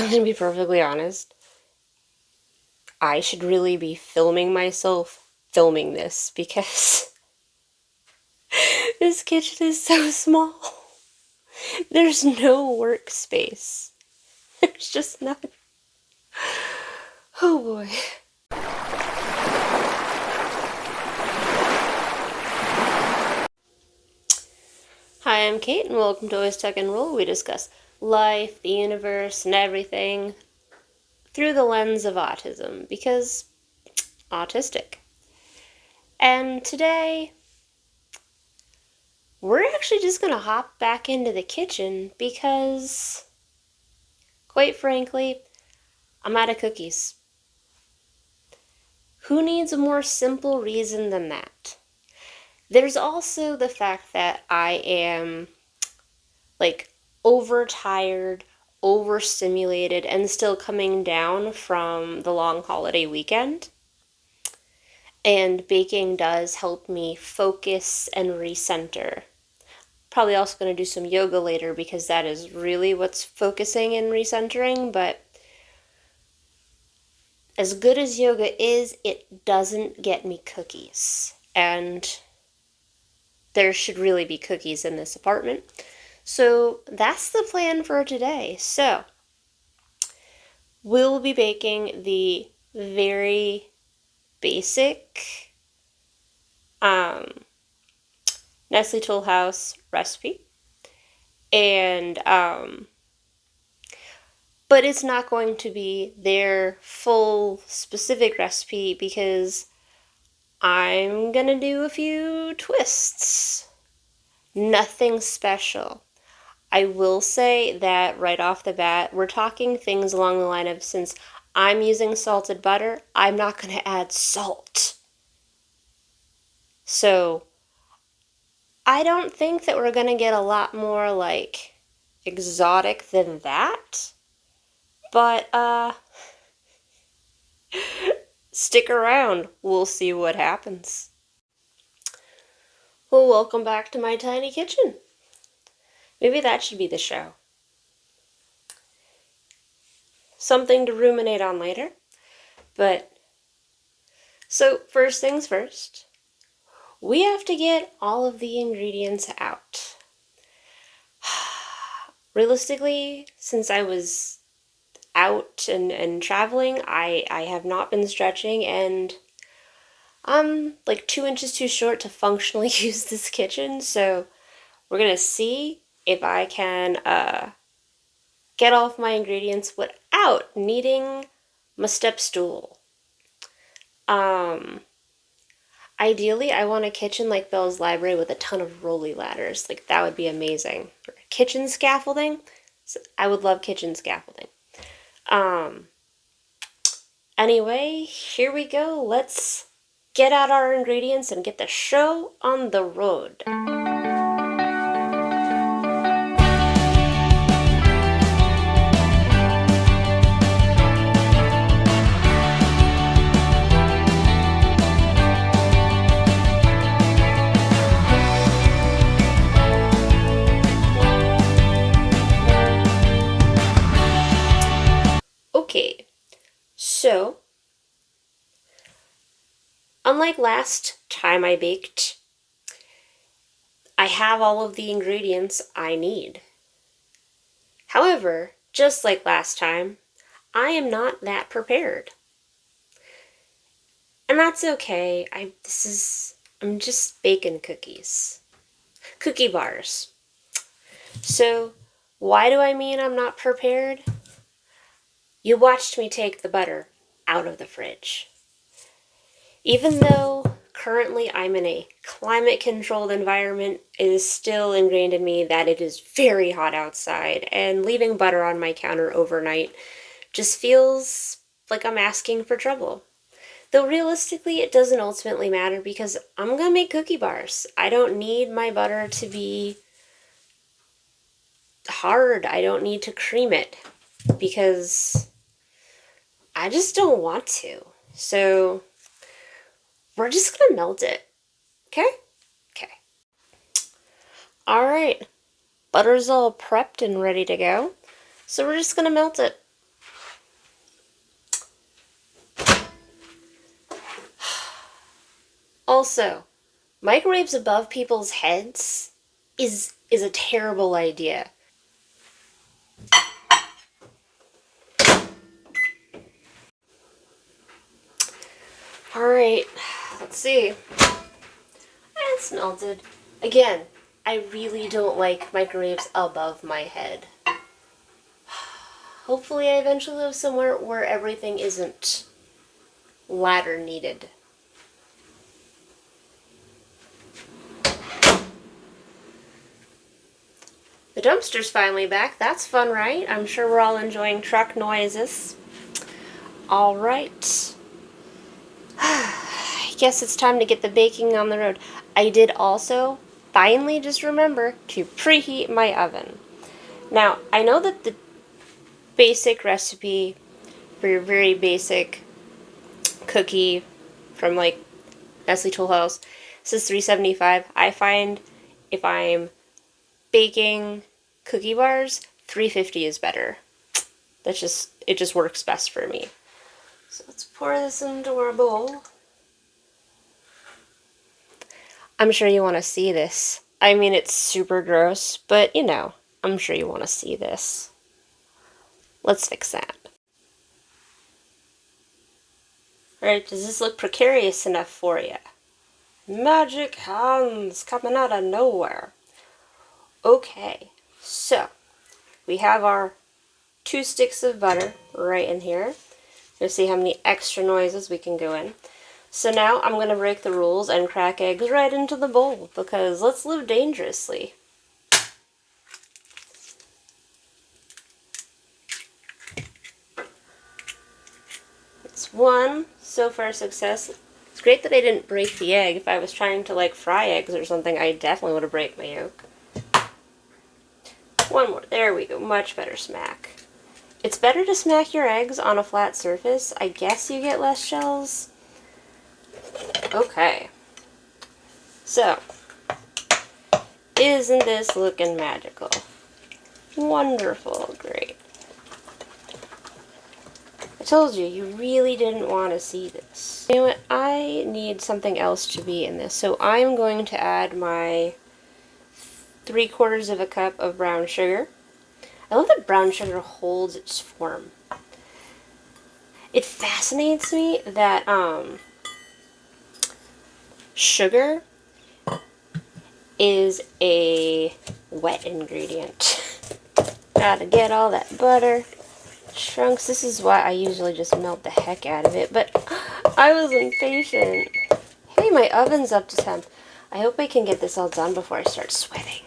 I'm gonna be perfectly honest. I should really be filming myself filming this because this kitchen is so small. There's no workspace. There's just nothing. Oh boy. Hi, I'm Kate, and welcome to Always Tuck and Roll. We discuss life, the universe, and everything through the lens of autism, because autistic. And today, we're actually just gonna hop back into the kitchen because, quite frankly, I'm out of cookies. Who needs a more simple reason than that? There's also the fact that I am overtired, overstimulated, and still coming down from the long holiday weekend. And baking does help me focus and recenter. Probably also going to do some yoga later because that is really what's focusing and recentering, but as good as yoga is, it doesn't get me cookies. And there should really be cookies in this apartment. So that's the plan for today. So we'll be baking the very basic Nestle Toll House recipe. And but it's not going to be their full specific recipe because I'm gonna do a few twists. Nothing special. I will say that right off the bat, we're talking things along the line of, since I'm using salted butter, I'm not going to add salt. So I don't think that we're going to get a lot more exotic than that. But stick around. We'll see what happens. Well, welcome back to my tiny kitchen. Maybe that should be the show. Something to ruminate on later. But so first things first, we have to get all of the ingredients out. Realistically, since I was out and traveling, I have not been stretching, and I'm 2 inches too short to functionally use this kitchen, so we're gonna see if I can get all of my ingredients without needing my step stool. Ideally, I want a kitchen like Belle's Library with a ton of rolly ladders. That would be amazing. Or kitchen scaffolding. I would love kitchen scaffolding. Anyway, here we go. Let's get out our ingredients and get the show on the road. Okay, so unlike last time I baked, I have all of the ingredients I need. However, just like last time, I am not that prepared. And that's okay. I'm just baking cookies. Cookie bars. So, why do I mean I'm not prepared? You watched me take the butter out of the fridge. Even though currently I'm in a climate-controlled environment, it is still ingrained in me that it is very hot outside, and leaving butter on my counter overnight just feels like I'm asking for trouble. Though realistically, it doesn't ultimately matter because I'm gonna make cookie bars. I don't need my butter to be hard. I don't need to cream it because I just don't want to. So we're just gonna melt it. Okay? Okay. Alright. Butter's all prepped and ready to go. So we're just gonna melt it. Also, microwaves above people's heads is a terrible idea. Alright, let's see. It's melted. Again, I really don't like microwaves above my head. Hopefully I eventually live somewhere where everything isn't ladder needed. The dumpster's finally back. That's fun, right? I'm sure we're all enjoying truck noises. Alright. I guess it's time to get the baking on the road. I did also finally just remember to preheat my oven. Now, I know that the basic recipe for your very basic cookie from like Nestle Tool House says 375. I find if I'm baking cookie bars, 350 is better. It just works best for me. So let's pour this into our bowl. I'm sure you want to see this. I mean, it's super gross, but you know, I'm sure you want to see this. Let's fix that. Alright, does this look precarious enough for you? Magic hands coming out of nowhere. Okay, so we have our 2 sticks of butter right in here. You'll see how many extra noises we can go in. So now I'm going to break the rules and crack eggs right into the bowl, because let's live dangerously. It's one, so far success. It's great that I didn't break the egg. If I was trying to like fry eggs or something, I definitely would have broke my yolk. One more, there we go, much better smack. It's better to smack your eggs on a flat surface. I guess you get less shells. Okay. So, isn't this looking magical? Wonderful, great. I told you, you really didn't want to see this. You know what, I need something else to be in this, so I'm going to add my 3/4 of a cup of brown sugar. I love that brown sugar holds its form. It fascinates me that sugar is a wet ingredient. Gotta get all that butter. Chunks. This is why I usually just melt the heck out of it, but I was impatient. Hey, my oven's up to temp. I hope I can get this all done before I start sweating.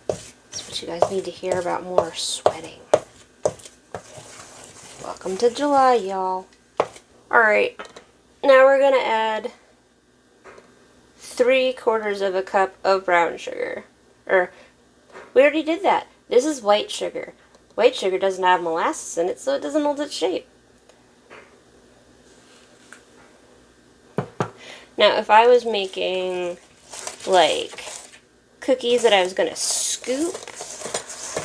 That's what you guys need to hear about, more sweating. Welcome to July, y'all. Alright, now we're gonna add 3/4 of a cup of brown sugar. We already did that. This is white sugar. White sugar doesn't have molasses in it, so it doesn't hold its shape. Now, if I was making, like, cookies that I was going to scoop,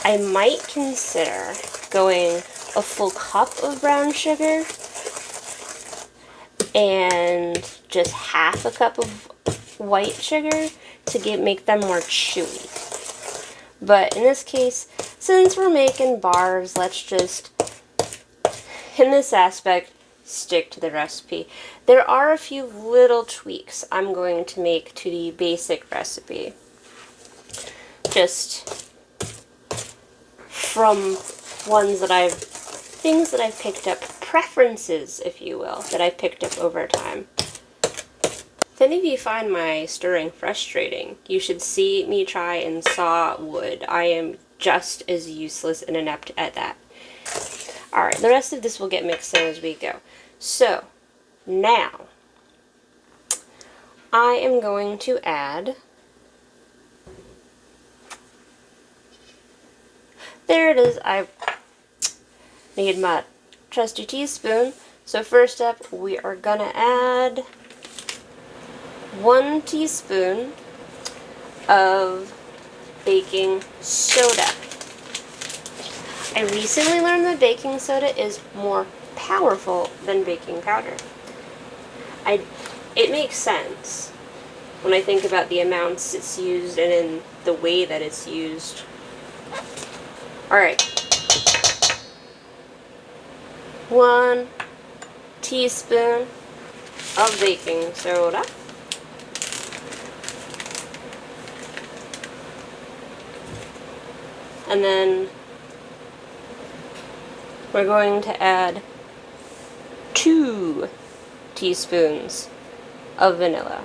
I might consider going a full cup of brown sugar and just half a cup of white sugar to make them more chewy. But in this case, since we're making bars, let's just, in this aspect, stick to the recipe. There are a few little tweaks I'm going to make to the basic recipe. Just from things that I've picked up, preferences, if you will, that I've picked up over time. If any of you find my stirring frustrating, you should see me try and saw wood. I am just as useless and inept at that. Alright, the rest of this will get mixed in as we go. So, now, I am going to add, there it is, I need my trusty teaspoon. So first up, we are gonna add 1 teaspoon of baking soda. I recently learned that baking soda is more powerful than baking powder. it makes sense when I think about the amounts it's used and in the way that it's used. Alright. 1 teaspoon of baking soda. And then we're going to add 2 teaspoons of vanilla.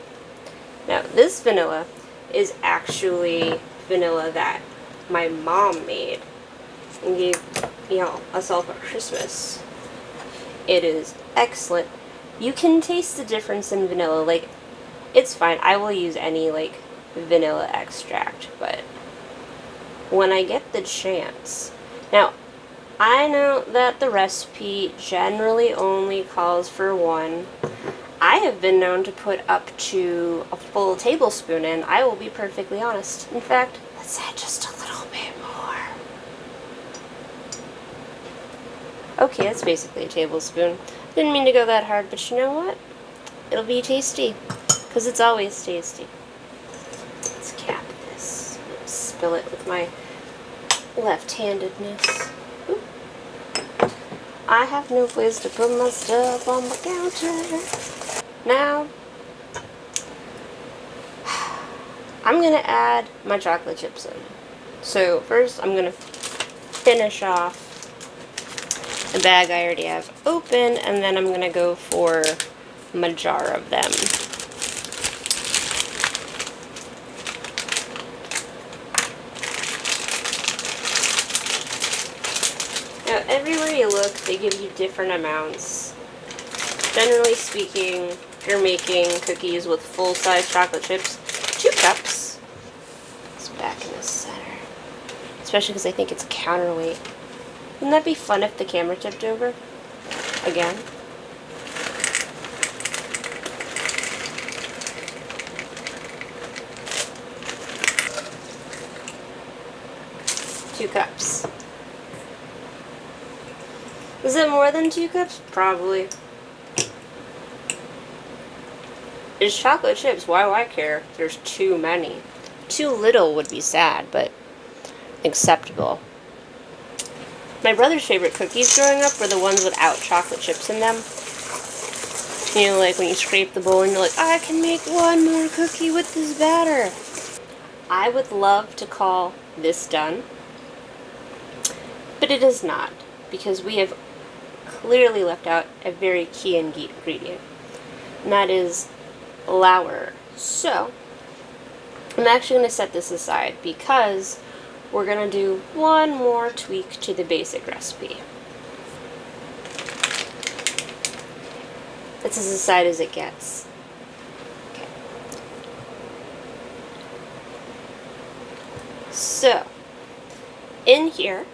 Now, this vanilla is actually vanilla that my mom made and gave, us all for Christmas. It is excellent. You can taste the difference in vanilla. Like, it's fine. I will use any, like, vanilla extract, but when I get the chance. Now, I know that the recipe generally only calls for 1. I have been known to put up to a full tablespoon in. I will be perfectly honest. In fact, let's add just a little bit more. Okay, that's basically a tablespoon. Didn't mean to go that hard, but you know what? It'll be tasty, because it's always tasty. Let's cap this. Spill it with my left-handedness. Oop. I have no place to put my stuff on the counter. Now, I'm going to add my chocolate chips in. So first I'm going to finish off the bag I already have open, and then I'm going to go for my jar of them. Now, everywhere you look, they give you different amounts. Generally speaking, if you're making cookies with full-size chocolate chips, 2 cups. It's back in the center. Especially because I think it's counterweight. Wouldn't that be fun if the camera tipped over? Again. Two cups. Is it more than 2 cups? Probably. It's chocolate chips. Why do I care? There's too many. Too little would be sad, but acceptable. My brother's favorite cookies growing up were the ones without chocolate chips in them. You know, like when you scrape the bowl and you're like, I can make 1 more cookie with this batter. I would love to call this done, but it is not, because we have clearly left out a very key ingredient, and that is flour. So, I'm actually going to set this aside because we're going to do 1 more tweak to the basic recipe. That's as aside as it gets. Okay. So, in here,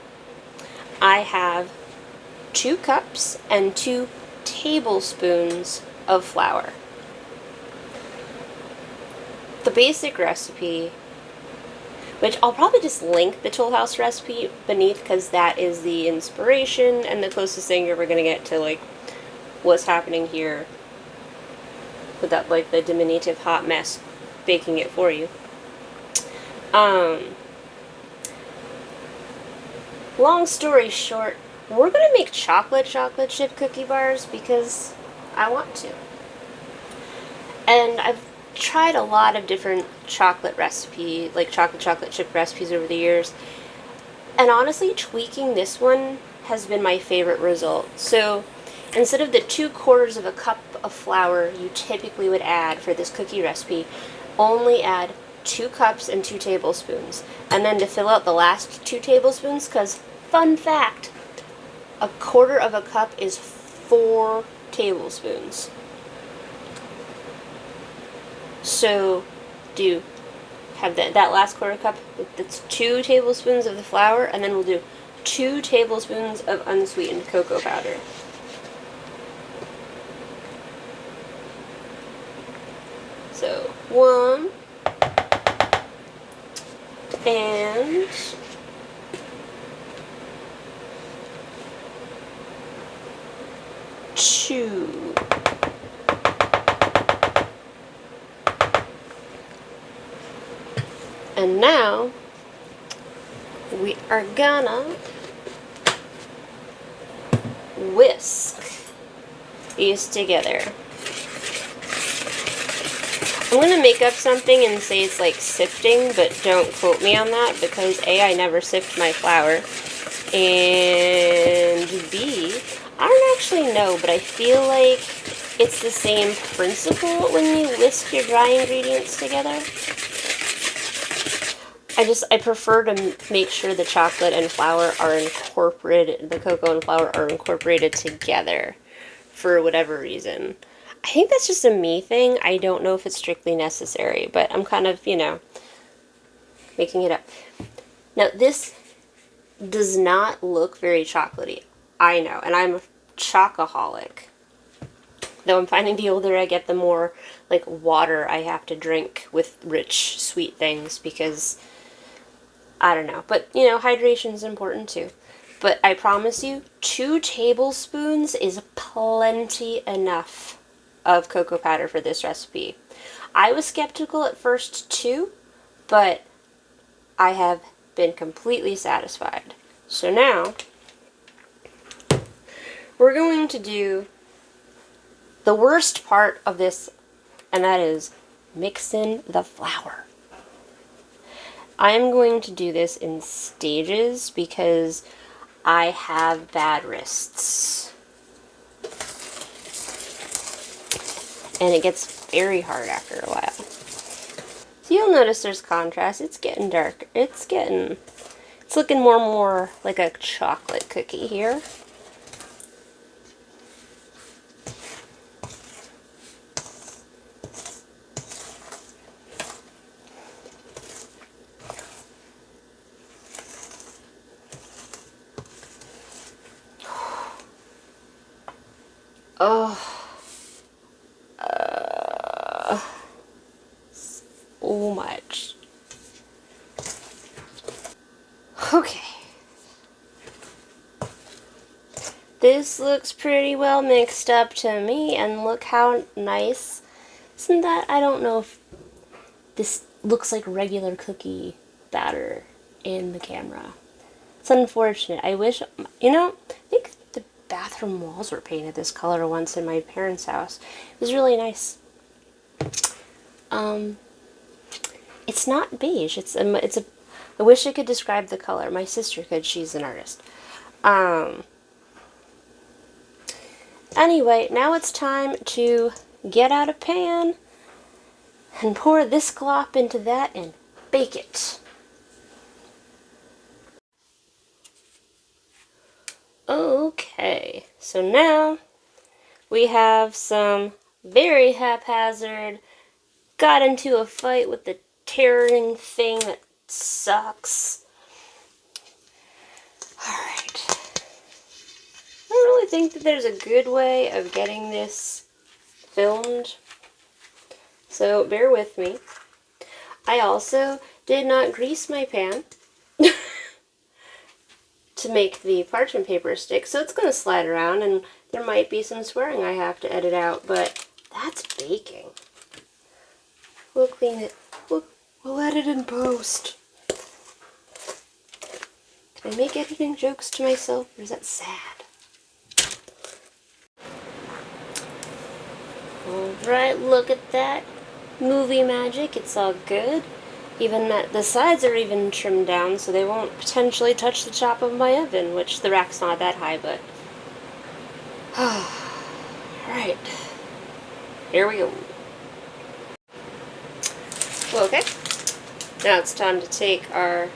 I have 2 cups and 2 tablespoons of flour. The basic recipe, which I'll probably just link the Toll House recipe beneath because that is the inspiration and the closest thing you're ever going to get to like what's happening here without like the diminutive hot mess baking it for you. Long story short, we're going to make chocolate chip cookie bars because I want to. And I've tried a lot of different chocolate chocolate chip recipes over the years, and honestly tweaking this one has been my favorite result. So instead of the 2/4 of a cup of flour you typically would add for this cookie recipe, only add 2 cups and 2 tablespoons, and then to fill out the last 2 tablespoons, because fun fact, 1/4 of a cup is 4 tablespoons. So, do have that last 1/4 cup, that's 2 tablespoons of the flour, and then we'll do 2 tablespoons of unsweetened cocoa powder. So, 1 and 2. And now we are gonna whisk these together. I'm gonna make up something and say it's like sifting, but don't quote me on that because A, I never sift my flour, and B, I don't actually know, but I feel like it's the same principle when you whisk your dry ingredients together. I prefer to make sure the chocolate and flour are incorporated, the cocoa and flour are incorporated together for whatever reason. I think that's just a me thing. I don't know if it's strictly necessary, but I'm kind of, making it up. Now, this does not look very chocolatey. I know, and I'm a chocoholic. Though I'm finding the older I get, the more, like, water I have to drink with rich, sweet things because, I don't know. But, hydration is important too. But I promise you, 2 tablespoons is plenty enough of cocoa powder for this recipe. I was skeptical at first too, but I have been completely satisfied. So now, we're going to do the worst part of this, and that is mixing the flour. I am going to do this in stages because I have bad wrists. And it gets very hard after a while. So you'll notice there's contrast. It's getting dark. It's looking more and more like a chocolate cookie here. Oh. So much. Okay. This looks pretty well mixed up to me, and look how nice. Isn't that? I don't know if this looks like regular cookie batter in the camera. It's unfortunate. I wish, I think the bathroom walls were painted this color once in my parents' house. It was really nice. It's not beige. I wish I could describe the color. My sister could. She's an artist. Anyway, now it's time to get out a pan and pour this glop into that and bake it. Okay, so now we have some very haphazard, got into a fight with the tearing thing that sucks. Alright. I don't really think that there's a good way of getting this filmed, so bear with me. I also did not grease my pan to make the parchment paper stick, so it's going to slide around and there might be some swearing I have to edit out, but that's baking. We'll clean it. We'll edit in post. Can I make editing jokes to myself, or is that sad? Alright, look at that. Movie magic, it's all good. Even the sides are even trimmed down so they won't potentially touch the top of my oven, which the rack's not that high, but... Alright. Here we go. Well, okay. Now it's time to take our...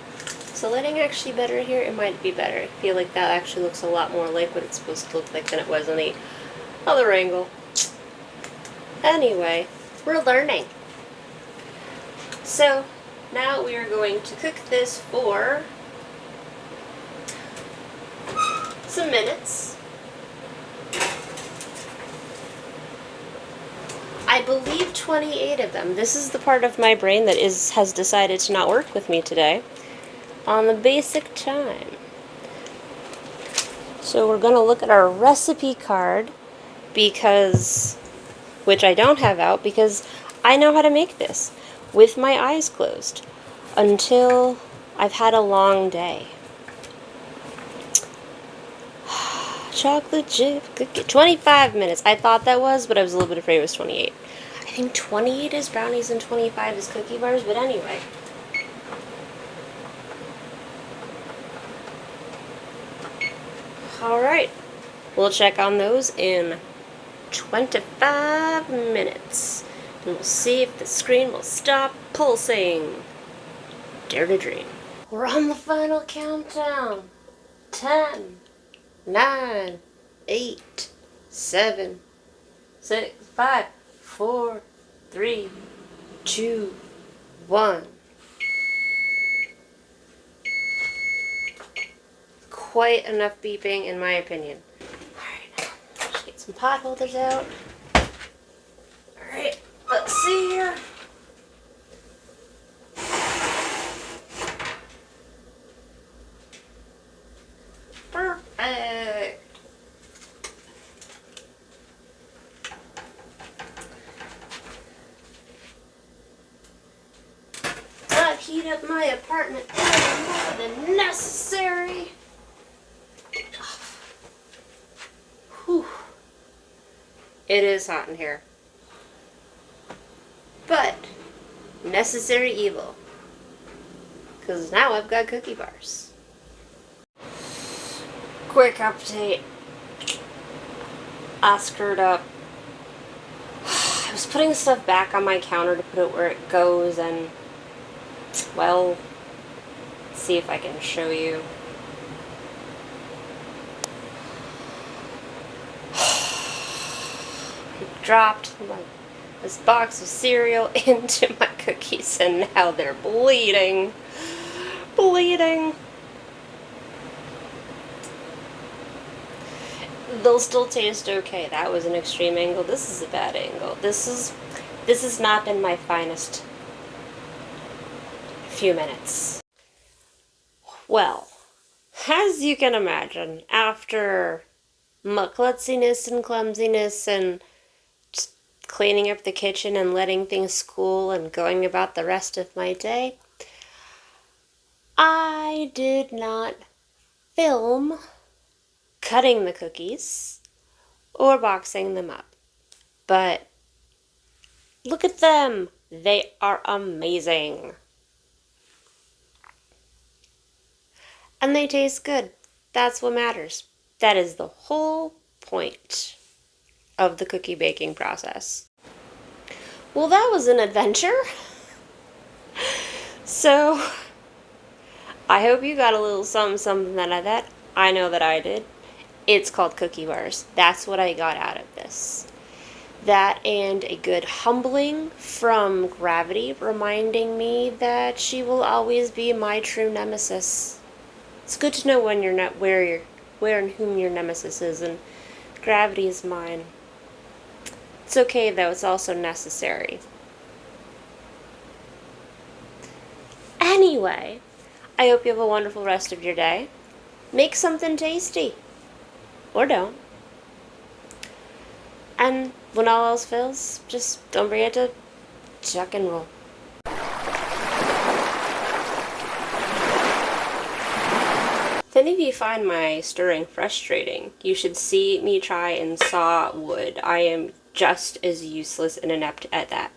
Is the lighting actually better here? It might be better. I feel like that actually looks a lot more like what it's supposed to look like than it was on the other angle. Anyway, we're learning. So, now we are going to cook this for some minutes. I believe 28 of them. This is the part of my brain that has decided to not work with me today on the basic time. So we're going to look at our recipe card which I don't have out because I know how to make this with my eyes closed. until I've had a long day. Chocolate chip cookie. 25 minutes. I thought that was, but I was a little bit afraid it was 28. I think 28 is brownies and 25 is cookie bars, but anyway. Alright. We'll check on those in 25 minutes. And we'll see if the screen will stop pulsing. Dare to dream. We're on the final countdown. 10, 9, 8, 7, 6, 5, 4, 3, 2, 1. Quite enough beeping, in my opinion. Alright, let's get some pot holders out. Alright, let's see here. Perfect. I've heated up my apartment more than necessary. Whew. It is hot in here. But necessary evil. Because now I've got cookie bars. Quick update. I screwed up. I was putting stuff back on my counter to put it where it goes, and, well, let's see if I can show you. I dropped this box of cereal into my cookies, and now they're bleeding. Bleeding. They'll still taste okay. That was an extreme angle. This is a bad angle. This has not been my finest few minutes. Well, as you can imagine, after my klutziness and clumsiness and just cleaning up the kitchen and letting things cool and going about the rest of my day, I did not film cutting the cookies or boxing them up. But look at them. They are amazing. And they taste good. That's what matters. That is the whole point of the cookie baking process. Well, that was an adventure. So, I hope you got a little something out of that. I know that I did. It's called cookie bars. That's what I got out of this. That and a good humbling from Gravity, reminding me that she will always be my true nemesis. It's good to know when you're not where and whom your nemesis is, and Gravity is mine. It's okay though, it's also necessary. Anyway, I hope you have a wonderful rest of your day. Make something tasty. Or don't. And when all else fails, just don't forget to chuck and roll. If any of you find my stirring frustrating, you should see me try and saw wood. I am just as useless and inept at that.